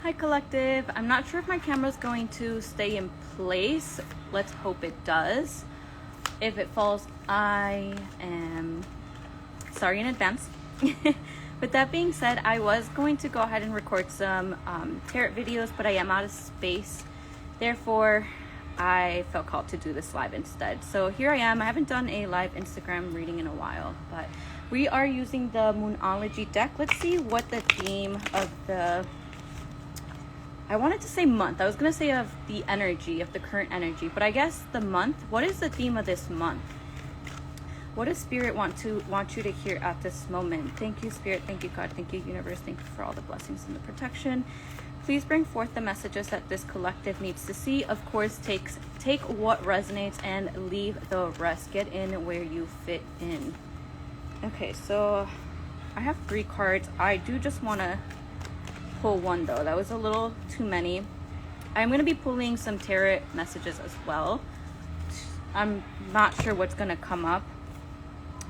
Hi collective. I'm not sure if my camera's going to stay in place. Let's hope it does. If it falls, I am sorry in advance. With that being said, I was going to go ahead and record some tarot videos, but I am out of space. Therefore, I felt called to do this live instead. So here I am. I haven't done a live Instagram reading in a while, but we are using the Moonology deck. Let's see what the theme of the... I wanted to say month. I was going to say of the energy, of the current energy, but I guess the month. What is the theme of this month? What does Spirit want you to hear at this moment? Thank you, Spirit. Thank you, God. Thank you, Universe. Thank you for all the blessings and the protection. Please bring forth the messages that this collective needs to see. Of course, take what resonates and leave the rest. Get in where you fit in. Okay, so I have 3 cards. I do just want to pull one though. That was a little too many. I'm going to be pulling some tarot messages as well. I'm not sure what's going to come up.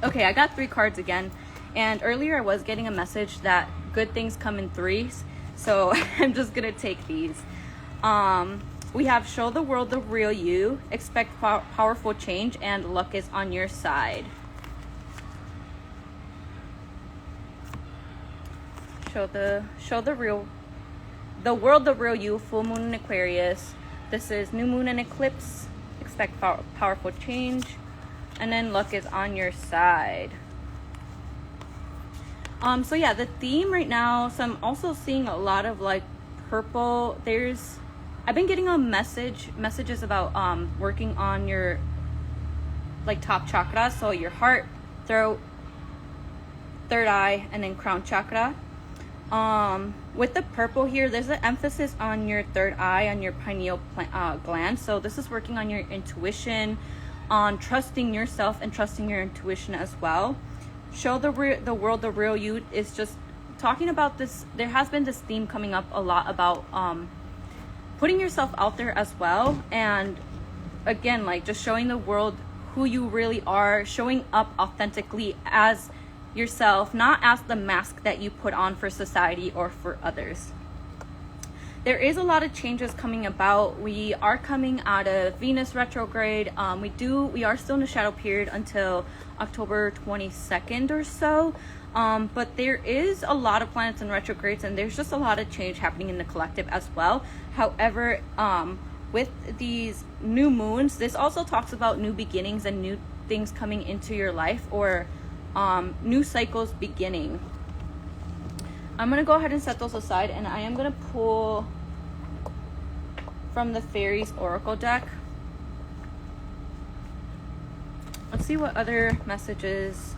Okay, I got 3 cards again, and earlier I was getting a message that good things come in 3s, so I'm just going to take these. We have show the world the real you, expect powerful change, and luck is on your side. Show the world the real you, full moon in Aquarius. This is new moon and eclipse, expect powerful change, and then luck is on your side. So yeah, the theme right now, so I'm also seeing a lot of like purple. I've been getting messages about working on your like top chakra, so your heart, throat, third eye, and then crown chakra. With the purple here, there's an emphasis on your third eye, on your pineal gland. So this is working on your intuition, on trusting yourself and trusting your intuition as well. Show the world the real you is just talking about this. There has been this theme coming up a lot about putting yourself out there as well, and again, like just showing the world who you really are, showing up authentically as yourself, not as the mask that you put on for society or for others. There is a lot of changes coming about. We are coming out of Venus retrograde. We are still in the shadow period until October 22nd or so. But there is a lot of planets in retrogrades, and there's just a lot of change happening in the collective as well. However, with these new moons, this also talks about new beginnings and new things coming into your life, or new cycles beginning. I'm going to go ahead and set those aside, and I am going to pull from the Fairies Oracle deck. Let's see what other messages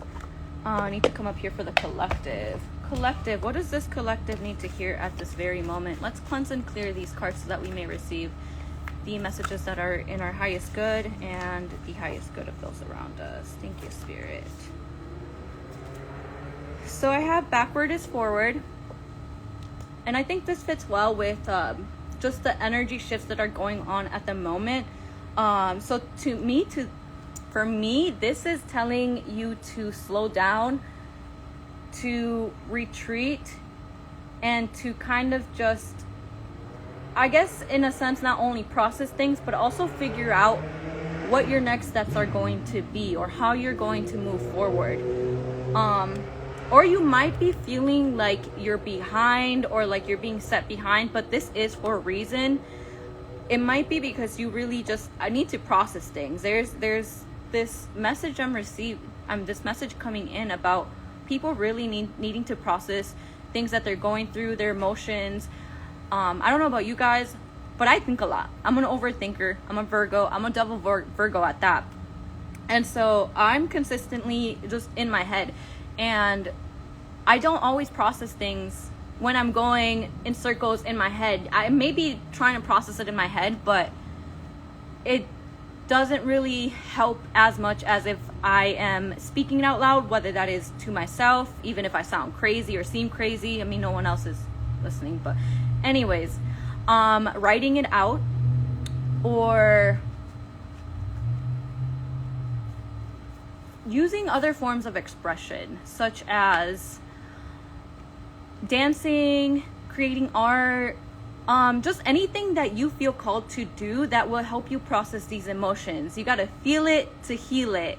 need to come up here for the collective. Collective, what does this collective need to hear at this very moment? Let's cleanse and clear these cards so that we may receive the messages that are in our highest good and the highest good of those around us. Thank you, Spirit. So I have backward is forward, and I think this fits well with just the energy shifts that are going on at the moment. So for me, this is telling you to slow down, to retreat, and to kind of just, I guess in a sense, not only process things, but also figure out what your next steps are going to be, or how you're going to move forward. Or you might be feeling like you're behind, or like you're being set behind, but this is for a reason. It might be because you really I need to process things. There's this message this message coming in about people really needing to process things that they're going through, their emotions. I don't know about you guys, but I think a lot. I'm an overthinker. I'm a Virgo. I'm a double Virgo at that. And so I'm consistently just in my head. And I don't always process things when I'm going in circles in my head. I may be trying to process it in my head, but it doesn't really help as much as if I am speaking it out loud, whether that is to myself, even if I sound crazy or seem crazy. I mean, no one else is listening, but anyways, writing it out, or using other forms of expression, such as dancing, creating art, just anything that you feel called to do that will help you process these emotions. You got to feel it to heal it.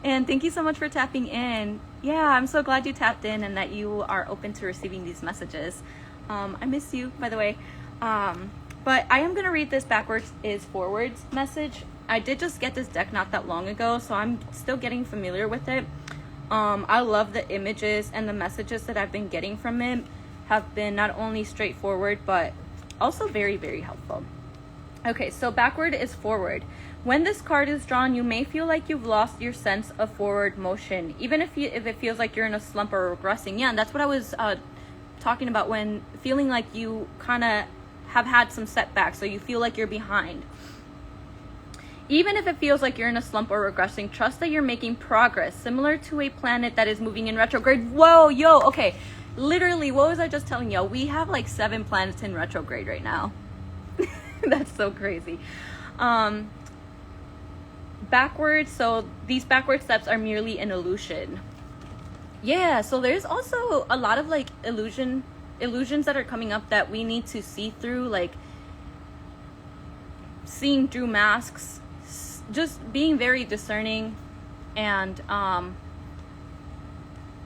And thank you so much for tapping in. Yeah, I'm so glad you tapped in and that you are open to receiving these messages. I miss you, by the way. But I am going to read this backwards is forwards message. I did just get this deck not that long ago, so I'm still getting familiar with it. I love the images, and the messages that I've been getting from it have been not only straightforward, but also very, very helpful. Okay, so backward is forward. When this card is drawn, you may feel like you've lost your sense of forward motion, even if it feels like you're in a slump or regressing. Yeah, and that's what I was talking about, when feeling like you kind of have had some setbacks, so you feel like you're behind. Even if it feels like you're in a slump or regressing, trust that you're making progress, similar to a planet that is moving in retrograde. Whoa, yo, okay. Literally, what was I just telling y'all? We have like 7 planets in retrograde right now. That's so crazy. Backwards, so these backward steps are merely an illusion. Yeah, so there's also a lot of like illusions that are coming up that we need to see through, like seeing through masks, just being very discerning, and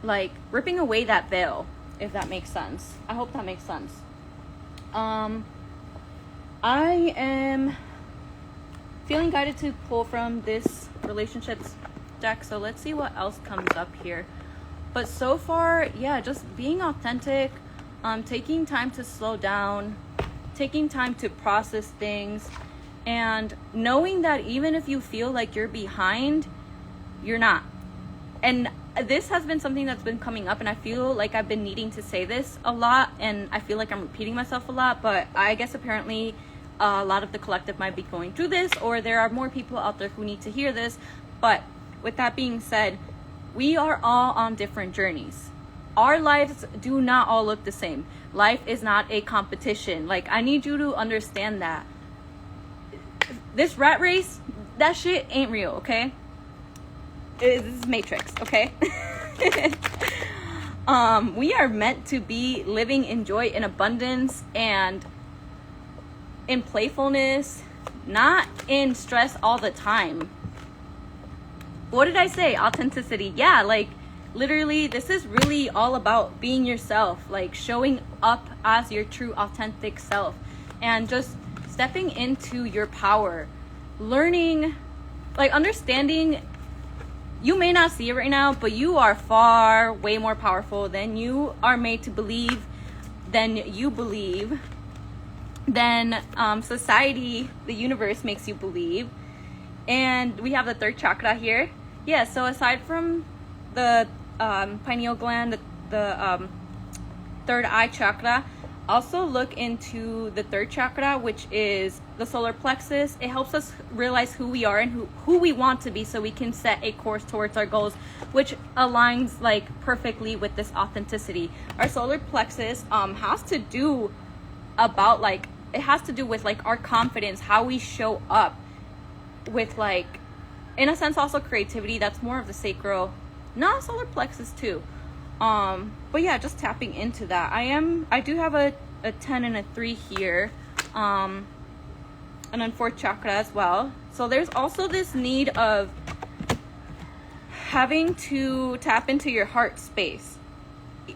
like ripping away that veil, if that makes sense. I hope that makes sense. I am feeling guided to pull from this relationships deck, so let's see what else comes up here. But so far, yeah, just being authentic, taking time to slow down, taking time to process things, and knowing that even if you feel like you're behind, you're not. And this has been something that's been coming up, and I feel like I've been needing to say this a lot, and I feel like I'm repeating myself a lot, but I guess apparently a lot of the collective might be going through this, or there are more people out there who need to hear this. But with that being said, we are all on different journeys. Our lives do not all look the same. Life is not a competition. Like, I need you to understand that. This rat race, that shit ain't real, okay? This is Matrix, okay? We are meant to be living in joy, in abundance, and in playfulness, not in stress all the time. What did I say? Authenticity. Yeah, like literally this is really all about being yourself, like showing up as your true authentic self, and just stepping into your power, learning, like understanding you may not see it right now, but you are far way more powerful than you are made to believe, than you believe, than society, the universe makes you believe. And we have the 3rd chakra here. Yeah, so aside from the pineal gland, the 3rd eye chakra, also look into the 3rd chakra, which is the solar plexus. It helps us realize who we are and who we want to be, so we can set a course towards our goals, which aligns like perfectly with this authenticity. Our solar plexus has to do about like, it has to do with like our confidence, how we show up, with like, in a sense, also creativity. That's more of the sacral, not solar plexus too. But yeah, just tapping into that. I do have a 10 and a 3 here, and then 4th chakra as well. So there's also this need of having to tap into your heart space,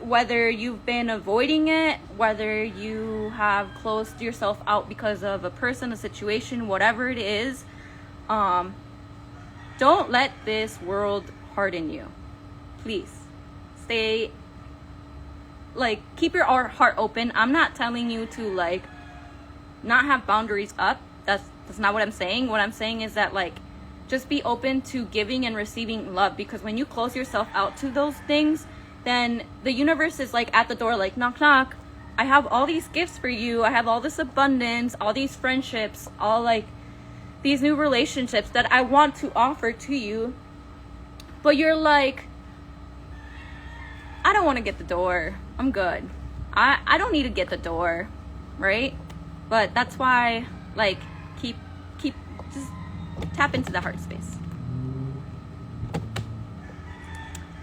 whether you've been avoiding it, whether you have closed yourself out because of a person, a situation, whatever it is. Don't let this world harden you. Please stay, like, keep your heart open. I'm not telling you to like not have boundaries up. That's not what I'm saying. What I'm saying is that like, just be open to giving and receiving love, because when you close yourself out to those things, then the universe is like at the door, like, knock knock, I have all these gifts for you, I have all this abundance, all these friendships, all like these new relationships that I want to offer to you. But you're like, I don't want to get the door, I'm good, I don't need to get the door, right? But that's why, like, keep just tap into the heart space.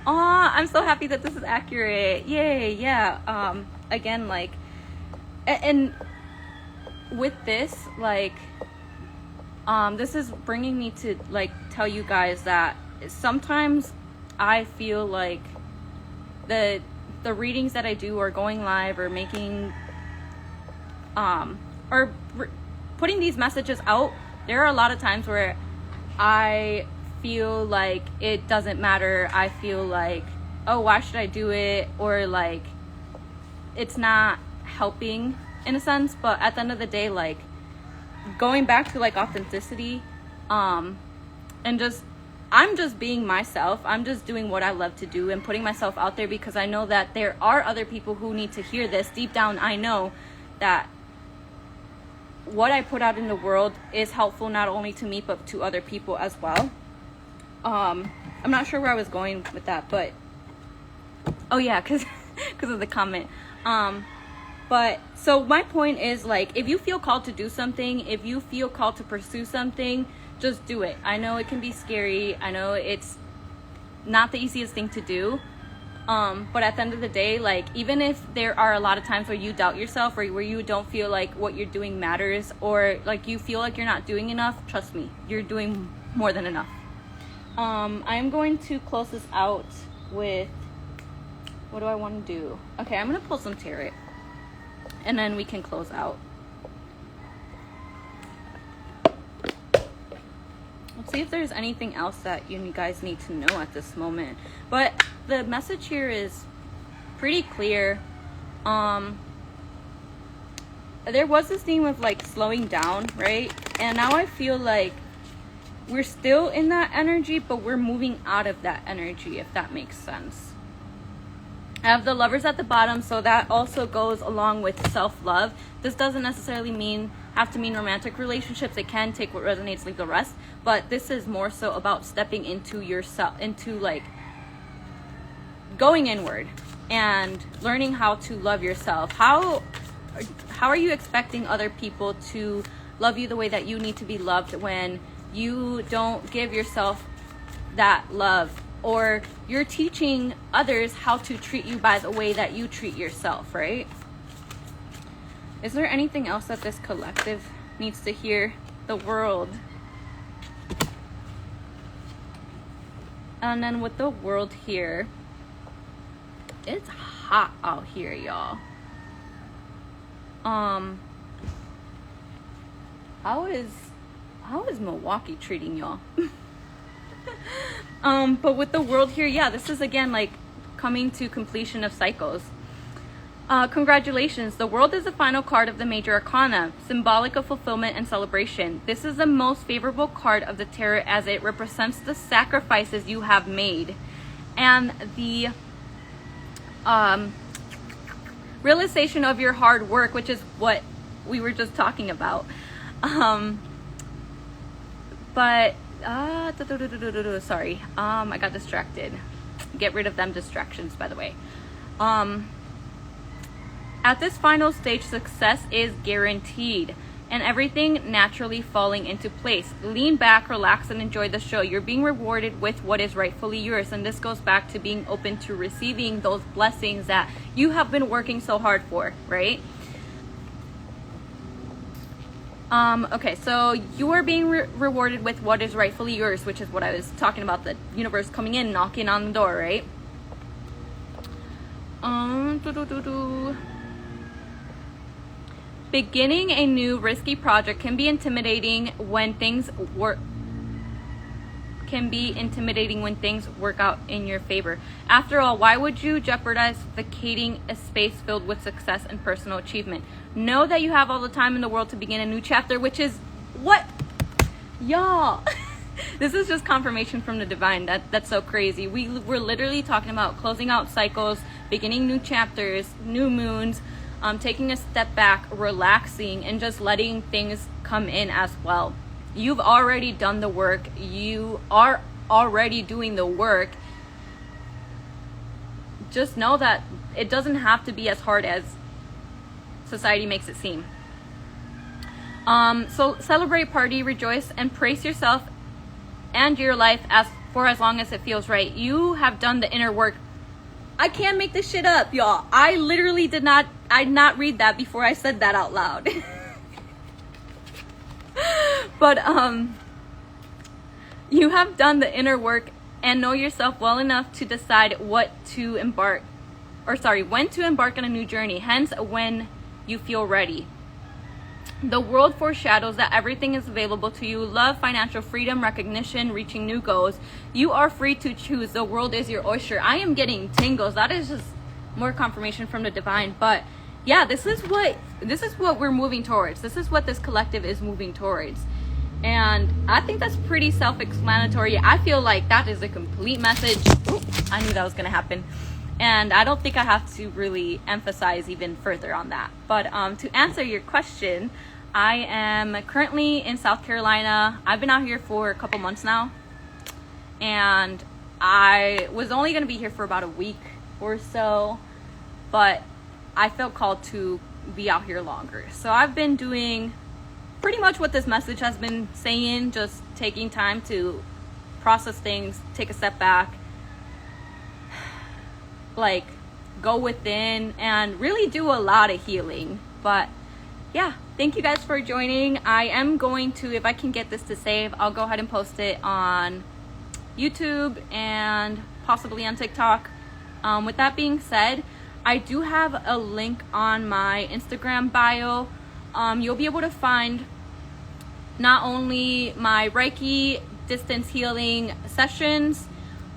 Aw, I'm so happy that this is accurate. Yay, yeah. Again, like, and with this, like, this is bringing me to, like, tell you guys that sometimes I feel like the readings that I do, or going live, or making, putting these messages out, there are a lot of times where I feel like it doesn't matter. I feel like, oh, why should I do it? Or like, it's not helping in a sense. But at the end of the day, like, going back to like authenticity, and just, I'm just being myself. I'm just doing what I love to do and putting myself out there, because I know that there are other people who need to hear this. Deep down, I know that what I put out in the world is helpful, not only to me, but to other people as well. I'm not sure where I was going with that, but, oh yeah, because of the comment. But so my point is, like, if you feel called to do something, if you feel called to pursue something, just do it. I know it can be scary. I know it's not the easiest thing to do. But at the end of the day, like, even if there are a lot of times where you doubt yourself, or where you don't feel like what you're doing matters, or like you feel like you're not doing enough, trust me, you're doing more than enough. I'm going to close this out with, what do I want to do? Okay, I'm going to pull some tarot, and then we can close out. Let's see if there's anything else that you guys need to know at this moment. But the message here is pretty clear. There was this theme of like slowing down, right? And now I feel like we're still in that energy, but we're moving out of that energy, if that makes sense. I have the Lovers at the bottom, so that also goes along with self-love. This doesn't necessarily have to mean romantic relationships. It can take what resonates, leave the rest. But this is more so about stepping into yourself, into like going inward and learning how to love yourself. How are you expecting other people to love you the way that you need to be loved when you don't give yourself that love? Or you're teaching others how to treat you by the way that you treat yourself, right? Is there anything else that this collective needs to hear? The World. And then with the World here, it's hot out here, y'all. How is Milwaukee treating y'all? But with the World here, yeah, this is again like coming to completion of cycles. Congratulations, the World is the final card of the major arcana, symbolic of fulfillment and celebration. This is the most favorable card of the tarot, as it represents the sacrifices you have made and the realization of your hard work, which is what we were just talking about. Sorry, I got distracted. Get rid of them distractions, by the way. At this final stage, success is guaranteed and everything naturally falling into place. Lean back, relax, and enjoy the show. You're being rewarded with what is rightfully yours, and this goes back to being open to receiving those blessings that you have been working so hard for, right? Okay, so you are being rewarded with what is rightfully yours, which is what I was talking about, the universe coming in, knocking on the door, right? Beginning a new risky project can be intimidating when things work out in your favor. After all, why would you jeopardize vacating a space filled with success and personal achievement? Know that you have all the time in the world to begin a new chapter, which is what, y'all. This is just confirmation from the divine. That's so crazy. We're literally talking about closing out cycles, beginning new chapters, new moons, taking a step back, relaxing, and just letting things come in as well. You've already done the work. You are already doing the work. Just know that it doesn't have to be as hard as society makes it seem. So celebrate, party, rejoice, and praise yourself and your life for as long as it feels right. You have done the inner work. I can't make this shit up, y'all. I literally did not read that before I said that out loud. But you have done the inner work and know yourself well enough to decide when to embark on a new journey, hence when you feel ready. The world foreshadows that everything is available to you: love, financial freedom, recognition, reaching new goals. You are free to choose. The world is your oyster. I am getting tingles. That is just more confirmation from the divine. But yeah, this is what we're moving towards. This is what this collective is moving towards. And I think that's pretty self-explanatory. I feel like that is a complete message. Ooh, I knew that was going to happen. And I don't think I have to really emphasize even further on that. But to answer your question, I am currently in South Carolina. I've been out here for a couple months now. And I was only going to be here for about a week or so. But I felt called to be out here longer. So I've been doing pretty much what this message has been saying, just taking time to process things, take a step back, like go within and really do a lot of healing. But yeah, thank you guys for joining. I am going to, if I can get this to save, I'll go ahead and post it on YouTube and possibly on TikTok. With that being said, I do have a link on my Instagram bio. You'll be able to find not only my Reiki distance healing sessions,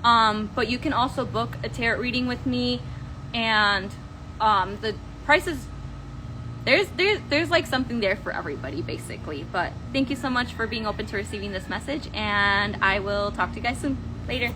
but you can also book a tarot reading with me. And the prices, there's like something there for everybody basically. But thank you so much for being open to receiving this message, and I will talk to you guys soon. Later.